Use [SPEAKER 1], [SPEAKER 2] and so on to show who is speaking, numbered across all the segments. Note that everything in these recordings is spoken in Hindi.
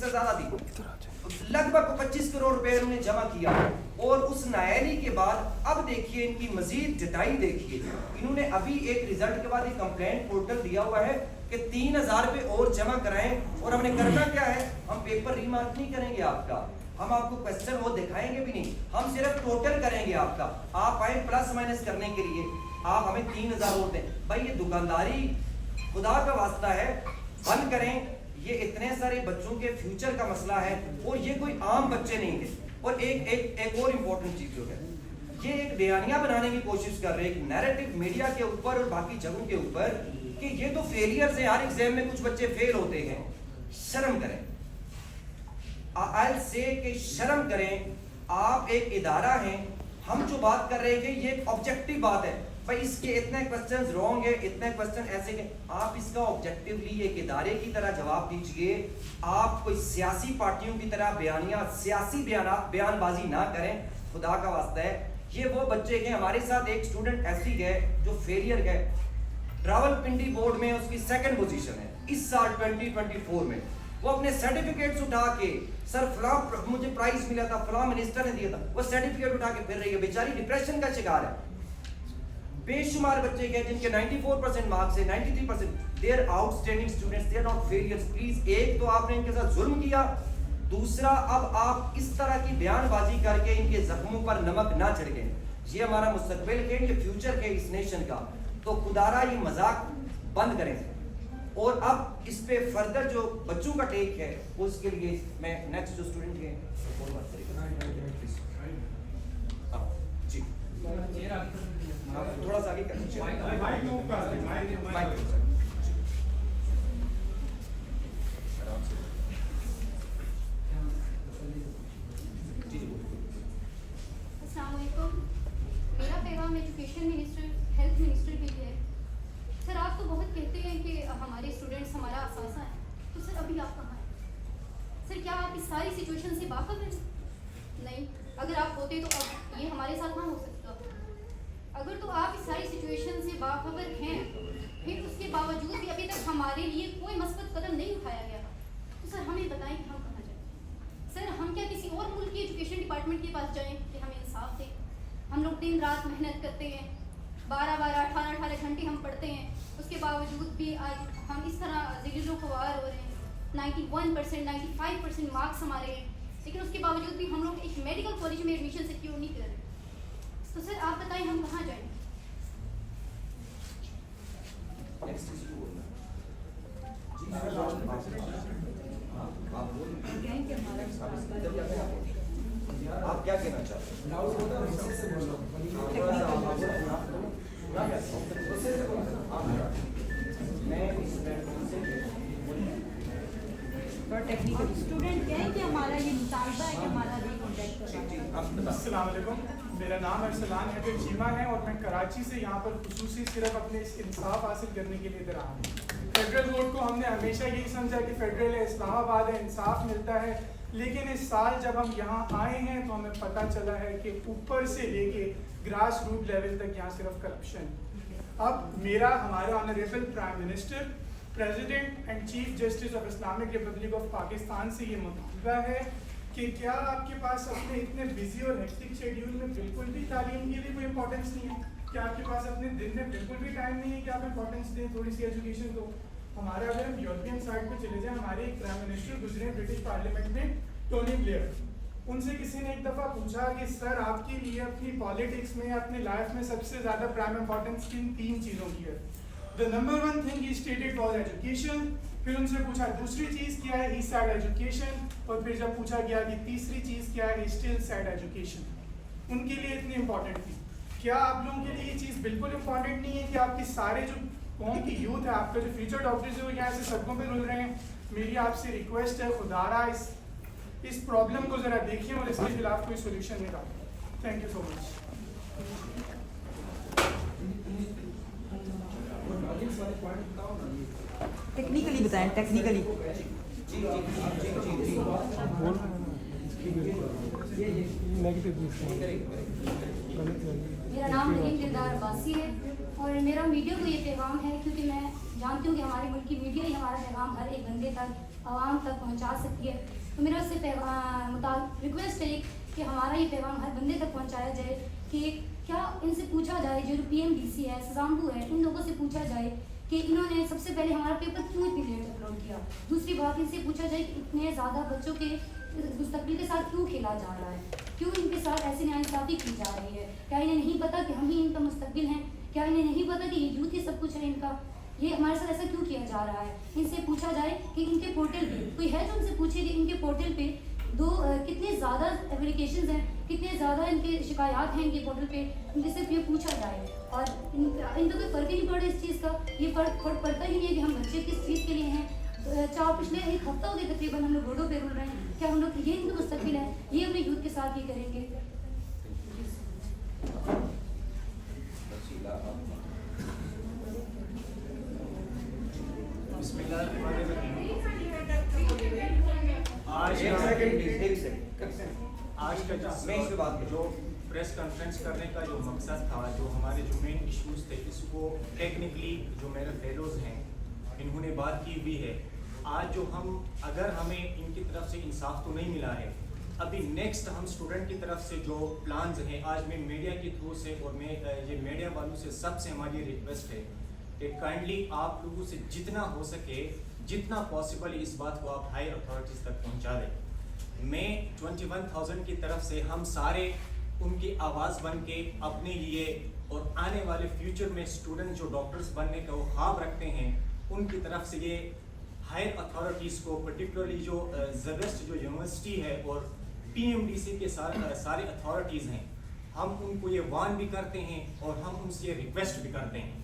[SPEAKER 1] से ज्यादा थी, लगभग 25 करोड़ रुपए उन्होंने जमा किया। और उस नायली के बाद अब देखिए इनकी मजीद जटाई देखिए, इन्होंने अभी एक रिजल्ट के बाद एक कंप्लेंट पोर्टल दिया हुआ है कि 3000 रुपए और जमा कराएं। और हमने करना क्या है, हम पेपर रीमार्क नहीं करेंगे आपका, हम आपको क्वेश्चन वो दिखाएंगे भी नहीं, हम सिर्फ टोटल करेंगे आपका। आप आए प्लस माइनस करने के लिए, आप हमें 3000 और दें। भाई ये दुकानदारी खुदा का वास्ता है, बंद करें। ये इतने सारे बच्चों के फ्यूचर का मसला है और ये कोई आम बच्चे नहीं थे। और एक और इम्पोर्टेंट चीज जो है, ये एक बयानिया बनाने की कोशिश कर रहे हैं नैरेटिव मीडिया के ऊपर और बाकी जगहों के ऊपर कि ये तो फेलियर्स हैं, हर एग्जाम में कुछ बच्चे फेल होते हैं। शर्म करें, आई से कि शर्म करें। आप एक इदारा हैं, हम जो बात कर रहे थे ये एक ऑब्जेक्टिव बात है। भाई इसके इतने क्वेश्चंस रॉन्ग है, इतने क्वेश्चन ऐसे के, आप इसका ऑब्जेक्टिवली एक इदारे की तरह जवाब दीजिए। आप कोई सियासी पार्टियों की तरह सियासी बयानबाजी ना करें, खुदा का वास्ता है। ये वो बच्चे गए, हमारे साथ एक स्टूडेंट ऐसी गए जो फेलियर गए, रावलपिंडी बोर्ड में उसकी 2nd पोजीशन है इस साल 2024 में। वो अपने सर्टिफिकेट्स उठा के, सर फलां मुझे प्राइज मिला था, फलां मिनिस्टर ने दिया था, वो सर्टिफिकेट उठा के फिर रही है, बेचारी डिप्रेशन का शिकार है। बेशुमार बच्चे गए जिनके 94% मार्क्स है, 93%, they are outstanding students, they are not failures. Please, एक तो आपने इनके साथ जुल्म किया, दूसरा अब आप इस तरह की बयानबाजी करके इनके जख्मों पर नमक ना छिड़कें। ये हमारा मुस्तकबिल है, ये फ्यूचर है इस नेशन का, तो खुदारा ये मजाक बंद करें। और अब इस पे फर्दर जो बच्चों का टेक है उसके लिए मैं नेक्स्ट जो स्टूडेंट है जी थोड़ा सा आगे कर लीजिए।
[SPEAKER 2] मेरा पैगाम एजुकेशन मिनिस्टर, हेल्थ मिनिस्टर के लिए है। सर आप तो बहुत कहते हैं कि हमारे स्टूडेंट्स हमारा असासा है, तो सर अभी आप कहाँ हैं? सर क्या आप इस सारी सिचुएशन से वाकफ हैं? नहीं, अगर आप होते तो अब ये हमारे साथ ना हो सकता। अगर तो आप इस सारी सिचुएशन से बाखबर हैं, फिर उसके बावजूद भी अभी तक हमारे लिए कोई मस्बत कदम नहीं उठाया गया, तो सर हमें बताएं कि हम कहाँ जाएं? सर हम क्या किसी और मुल्क की एजुकेशन डिपार्टमेंट के पास जाएं कि हमें इंसाफ दें? हम लोग दिन रात मेहनत करते हैं, 12-12, 18-18 घंटे हम पढ़ते हैं, उसके बावजूद भी आज हम इस तरह ज़िल्लुल ख़वार हो रहे हैं। 91%, 95% मार्क्स हमारे हैं, लेकिन उसके बावजूद भी हम लोग एक मेडिकल कॉलेज में एडमिशन सिक्योर नहीं कर रहे। तो सर आप बताएं हम कहाँ जाएं?
[SPEAKER 1] आप क्या कहना चाहते
[SPEAKER 3] टेक्निकल स्टूडेंट कहें कि हमारा ये मुतालबा है कि हमारा रीकॉन्टैक्ट।
[SPEAKER 4] अस्सलाम वालेकुम, मेरा नाम अरसलान हैदर चीमा है और मैं कराची से यहाँ पर खुसूसी सिर्फ अपने इंसाफ हासिल करने के लिए इधर आया हूँ। फेडरल कोर्ट को हमने हमेशा यही समझा कि फेडरल है, इस्लामाबाद है, इंसाफ मिलता है, लेकिन इस साल जब हम यहाँ आए हैं तो हमें पता चला है कि ऊपर से लेके ग्रास रूट लेवल तक यहाँ सिर्फ करप्शन। अब मेरा हमारे honourable prime minister, president and chief justice of Islamic Republic of Pakistan से ये मुतालबा है कि क्या आपके पास अपने इतने बिजी और हेक्टिक शेड्यूल में बिल्कुल भी तालीम के लिए कोई इंपॉर्टेंस नहीं है? क्या आपके पास अपने दिन में बिल्कुल भी टाइम नहीं है कि आप इंपॉर्टेंस दें थोड़ी सी एजुकेशन को? हमारा अगर हम यूरोपियन साइड पे चले जाएं, हमारे एक प्राइम मिनिस्टर गुजरे ब्रिटिश पार्लियामेंट में, टोनी ब्लेयर, उनसे किसी ने एक दफ़ा पूछा कि सर आपके लिए अपनी पॉलिटिक्स में, अपनी लाइफ में सबसे ज़्यादा प्राइम इंपॉर्टेंस किन 3 चीज़ों की है? The number 1 thing he stated was education. फिर उनसे पूछा दूसरी चीज़ क्या है, ही सेड एजुकेशन। और फिर जब पूछा गया कि तीसरी चीज़ क्या है, ही स्टिल सेड एजुकेशन। उनके लिए इतनी इंपॉर्टेंट थी। क्या आप लोगों के लिए ये चीज़ बिल्कुल इंपॉर्टेंट नहीं है कि आपके सारे जो कौम की यूथ है, आपका जो फ्यूचर डॉक्टर्स है वो यहाँ से सड़कों पे रुल रहे हैं? मेरी आपसे रिक्वेस्ट है, खुदारा इस प्रॉब्लम को ज़रा देखिए और इसके खिलाफ कोई सोल्यूशन निकालें। Thank you so much.
[SPEAKER 3] Technically बताएं, टेक्निकली।
[SPEAKER 2] मेरा नाम नरीम दिलदार अब्बासी है और मेरा मीडिया को ये पैगाम है, क्योंकि मैं जानती हूँ कि हमारे मुल्क की मीडिया ही हमारा पैगाम हर एक बंदे तक आवाम तक पहुंचा सकती है। तो मेरा उससे रिक्वेस्ट है कि हमारा ये पैगाम हर बंदे तक पहुंचाया जाए कि क्या इनसे पूछा जाए, जो PMDC है, सजाम्बू है, इन लोगों से पूछा जाए कि इन्होंने सबसे पहले हमारा पेपर क्यों इतनी लेट अपलोड किया। दूसरी बात, इनसे पूछा जाए कि इतने ज़्यादा बच्चों के मुस्तकबिल के साथ क्यों खेला जा रहा है, क्यों इनके साथ ऐसी नाइंसाफ़ी की जा रही है। क्या इन्हें नहीं पता कि हम ही इनका मुस्तकबिल हैं? क्या इन्हें नहीं पता कि ये यूथ ही सब कुछ है इनका? ये हमारे साथ ऐसा क्यों किया जा रहा है? इनसे पूछा जाए कि इनके पोर्टल पे कोई है जो उनसे पूछे कि इनके पोर्टल पे कितने ज़्यादा एप्लीकेशंस हैं, कितने ज़्यादा इनके शिकायत हैं इनके पोर्टल पे, इनसे सिर्फ ये पूछा जाए। और इनको कोई फ़र्क ही नहीं पड़ रहा इस चीज़ का। ये फ़र्क पड़ता ही नहीं है कि हम बच्चे किस चीज़ के लिए हैं। पिछले एक हफ्ता हो गया तकरीबन हम लोग रोडों पे रुल रहे हैं। क्या हम लोग ये इनका मुस्तकबिल है? ये अपने यूथ के साथ ये करेंगे?
[SPEAKER 5] आज का जो प्रेस कॉन्फ्रेंस करने का जो मकसद था, जो हमारे जो मेन इश्यूज थे, इसको टेक्निकली जो मेरे फेलोज हैं इन्होंने बात की हुई है। आज जो अगर हमें इनकी तरफ से इंसाफ तो नहीं मिला है, अभी नेक्स्ट हम स्टूडेंट की तरफ से जो प्लान्स हैं, आज मैं मीडिया के थ्रू से और मैं ये मीडिया वालों से सबसे हमारी रिक्वेस्ट है कि काइंडली आप लोगों से जितना हो सके, जितना पॉसिबल इस बात को आप हायर अथॉरिटीज़ तक पहुंचा दें। मैं 21,000 की तरफ से हम सारे उनकी आवाज़ बन के अपने लिए और आने वाले फ्यूचर में स्टूडेंट जो डॉक्टर्स बनने का वो ख्वाब रखते हैं, उनकी तरफ से ये हायर अथॉरिटीज़ को, पर्टिकुलरली जो ज़बरदस्त जो यूनिवर्सिटी है और PMDC के सारे अथॉरिटीज़ हैं, हम उनको ये वार्न भी करते हैं और हम उनसे रिक्वेस्ट भी करते हैं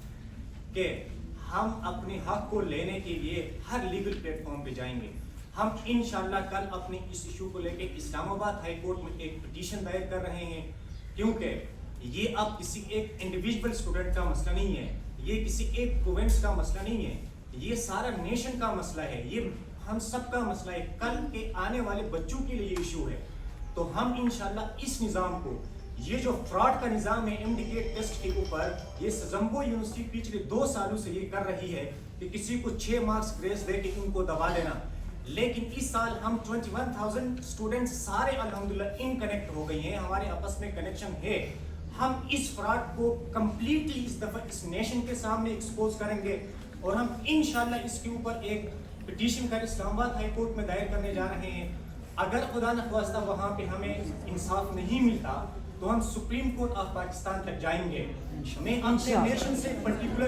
[SPEAKER 5] कि हम अपने हक को लेने के लिए हर लीगल प्लेटफॉर्म पे जाएंगे। हम इंशाल्लाह कल अपने इस इशू को लेके इस्लामाबाद हाई कोर्ट में एक पिटीशन दायर कर रहे हैं, क्योंकि ये अब किसी एक इंडिविजुअल स्टूडेंट का मसला नहीं है, ये किसी एक प्रोविंस का मसला नहीं है, ये सारा नेशन का मसला है, ये हम सबका मसला है। कल के आने वाले बच्चों के लिए इशू है। तो हम इंशाल्लाह इस निज़ाम को, ये जो फ्रॉड का निज़ाम है MDK टेस्ट के ऊपर, ये सजम्बो यूनिवर्सिटी पिछले 2 सालों से ये कर रही है कि किसी को 6 मार्क्स ग्रेस दे के उनको दबा देना। लेकिन इस साल हम 21,000 स्टूडेंट्स सारे अल्हम्दुलिल्लाह इन कनेक्ट हो गई हैं, हमारे आपस में कनेक्शन है। हम इस फ्रॉड को कंप्लीटली इस दफ़ा इस नेशन के सामने एक्सपोज करेंगे और हम इंशाल्लाह इसके ऊपर एक पिटीशन कर इस्लामाबाद हाई कोर्ट में दायर करने जा रहे हैं। अगर खुदा न ख्वास्ता वहाँ पे हमें इंसाफ नहीं मिलता तो हम सुप्रीम कोर्ट ऑफ पाकिस्तान तक जाएंगे। मैं अपने नेशन से पर्टिकुलर